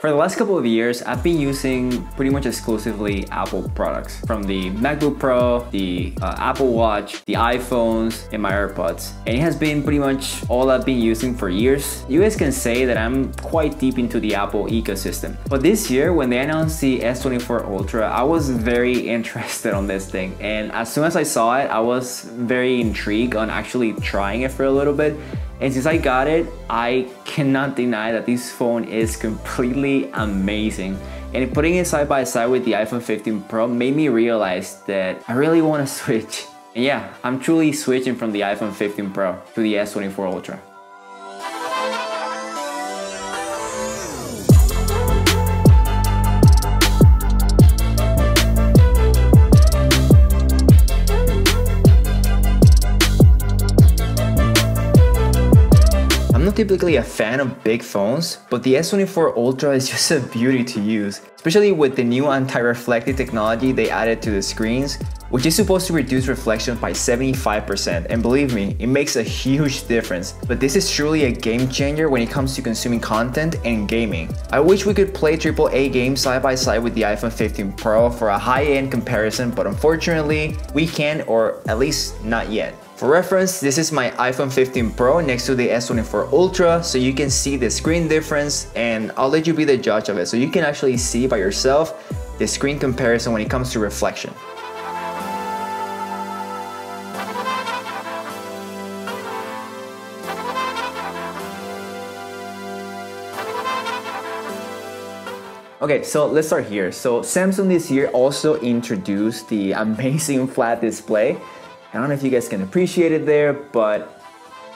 For the last couple of years, I've been using pretty much exclusively Apple products. From the MacBook Pro, the Apple Watch, the iPhones, and my AirPods. And it has been pretty much all I've been using for years. You guys can say that I'm quite deep into the Apple ecosystem. But this year, when they announced the S24 Ultra, I was very interested on this thing. And as soon as I saw it, I was very intrigued on actually trying it for a little bit. And since I got it, I cannot deny that this phone is completely amazing. And putting it side by side with the iPhone 15 Pro made me realize that I really want to switch. And yeah, I'm truly switching from the iPhone 15 Pro to the S24 Ultra. I'm not typically a fan of big phones, but the S24 Ultra is just a beauty to use, especially with the new anti-reflective technology they added to the screens, which is supposed to reduce reflection by 75%, and believe me, it makes a huge difference. But this is truly a game changer when it comes to consuming content and gaming. I wish we could play AAA games side by side with the iPhone 15 Pro for a high-end comparison, but unfortunately, we can't, or at least not yet. For reference, this is my iPhone 15 Pro next to the S24 Ultra, so you can see the screen difference, and I'll let you be the judge of it, so you can actually see by yourself the screen comparison when it comes to reflection. Okay, so let's start here. So Samsung this year also introduced the amazing flat display. I don't know if you guys can appreciate it there, but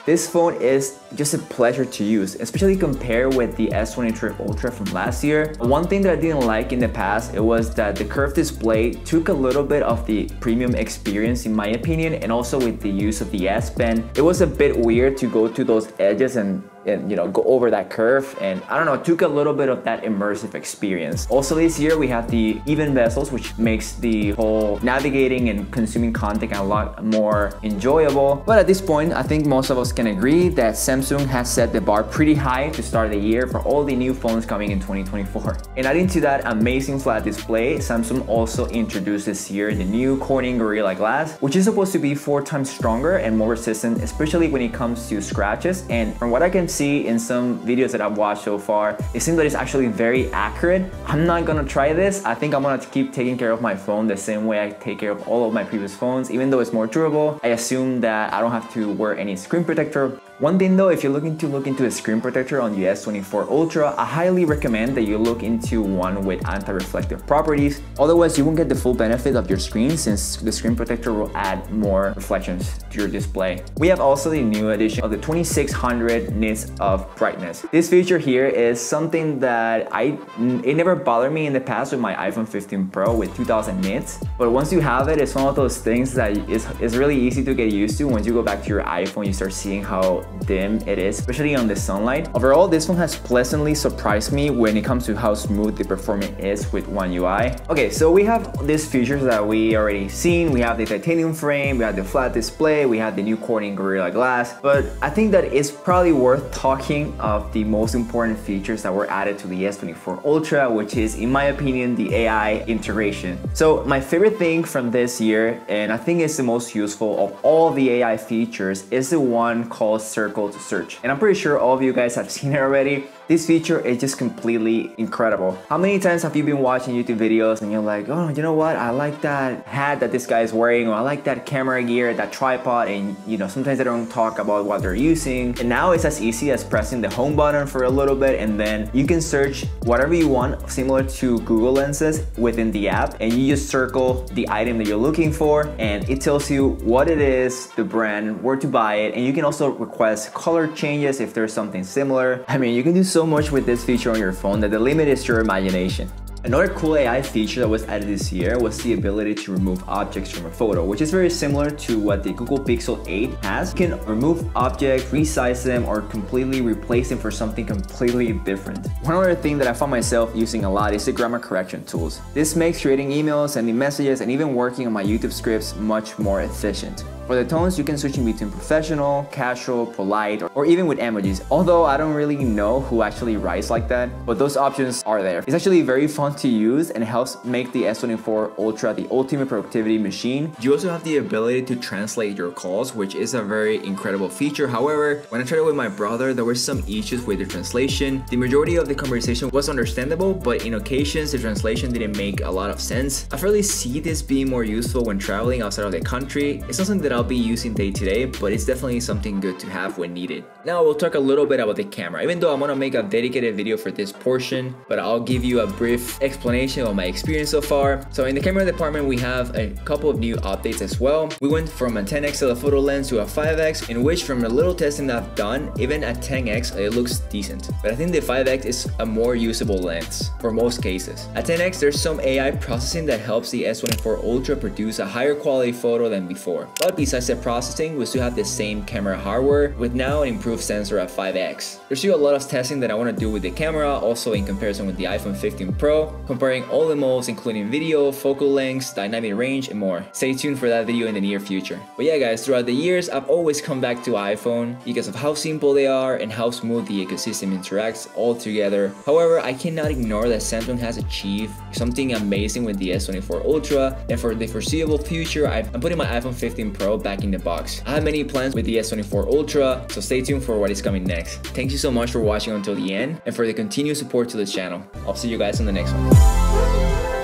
this phone is just a pleasure to use, especially compared with the S23 Ultra from last year. One thing that I didn't like in the past, it was that the curved display took a little bit of the premium experience in my opinion, and also with the use of the S Pen, it was a bit weird to go to those edges and you know, go over that curve, and I don't know, it took a little bit of that immersive experience. Also this year we have the even bezels, which makes the whole navigating and consuming content a lot more enjoyable. But at this point, I think most of us can agree that Samsung has set the bar pretty high to start the year for all the new phones coming in 2024. And adding to that amazing flat display, Samsung also introduced this year the new Corning Gorilla Glass, which is supposed to be 4 times stronger and more resistant, especially when it comes to scratches. And from what I can see in some videos that I've watched so far, it seems that it's actually very accurate. I'm not gonna try this. I think I'm gonna keep taking care of my phone the same way I take care of all of my previous phones. Even though it's more durable, I assume that I don't have to wear any screen protector. One thing though, if you're looking into a screen protector on the S24 Ultra, I highly recommend that you look into one with anti-reflective properties. Otherwise, you won't get the full benefit of your screen, since the screen protector will add more reflections to your display. We have also the new addition of the 2600 nits of brightness. This feature here is something that it never bothered me in the past with my iPhone 15 Pro with 2000 nits, but once you have it, it's one of those things that is really easy to get used to. Once you go back to your iPhone, you start seeing how dim it is, especially on the sunlight. Overall, this one has pleasantly surprised me when it comes to how smooth the performance is with One UI. Okay, so we have these features that we already seen. We have the titanium frame, we have the flat display, we have the new Corning Gorilla Glass, but I think that it's probably worth talking of the most important features that were added to the S24 Ultra, which is, in my opinion, the AI integration. So my favorite thing from this year, and I think it's the most useful of all the AI features, is the one called Circle to Search. And I'm pretty sure all of you guys have seen it already. This feature is just completely incredible. How many times have you been watching YouTube videos and you're like, oh, you know what? I like that hat that this guy is wearing, or I like that camera gear, that tripod, and you know, sometimes they don't talk about what they're using. And now it's as easy as pressing the home button for a little bit, and then you can search whatever you want, similar to Google Lenses within the app, and you just circle the item that you're looking for, and it tells you what it is, the brand, where to buy it, and you can also request color changes if there's something similar. I mean, you can do so much with this feature on your phone that the limit is your imagination. Another cool AI feature that was added this year was the ability to remove objects from a photo, which is very similar to what the Google Pixel 8 has. You can remove objects, resize them, or completely replace them for something completely different. One other thing that I found myself using a lot is the grammar correction tools. This makes creating emails, sending messages, and even working on my YouTube scripts much more efficient. For the tones, you can switch in between professional, casual, polite, or even with emojis. Although I don't really know who actually writes like that, but those options are there. It's actually very fun to use and helps make the S24 Ultra the ultimate productivity machine. You also have the ability to translate your calls, which is a very incredible feature. However, when I tried it with my brother, there were some issues with the translation. The majority of the conversation was understandable, but in occasions, the translation didn't make a lot of sense. I really see this being more useful when traveling outside of the country. It's not something that I'll be using day to day, but it's definitely something good to have when needed. Now we'll talk a little bit about the camera, even though I'm gonna make a dedicated video for this portion, but I'll give you a brief explanation of my experience so far. So in the camera department, we have a couple of new updates as well. We went from a 10x telephoto lens to a 5x, in which from a little testing that I've done, even at 10x, it looks decent. But I think the 5x is a more usable lens for most cases. At 10x, there's some AI processing that helps the S24 Ultra produce a higher quality photo than before. But besides the processing, we still have the same camera hardware with now an improved sensor at 5x. There's still a lot of testing that I want to do with the camera, also in comparison with the iPhone 15 Pro, comparing all the modes including video, focal lengths, dynamic range, and more. Stay tuned for that video in the near future. But yeah guys, throughout the years, I've always come back to iPhone because of how simple they are and how smooth the ecosystem interacts all together. However, I cannot ignore that Samsung has achieved something amazing with the S24 Ultra, and for the foreseeable future, I'm putting my iPhone 15 Pro back in the box. I have many plans with the S24 Ultra, so stay tuned for what is coming next. Thank you so much for watching until the end and for the continued support to this channel. I'll see you guys in the next one.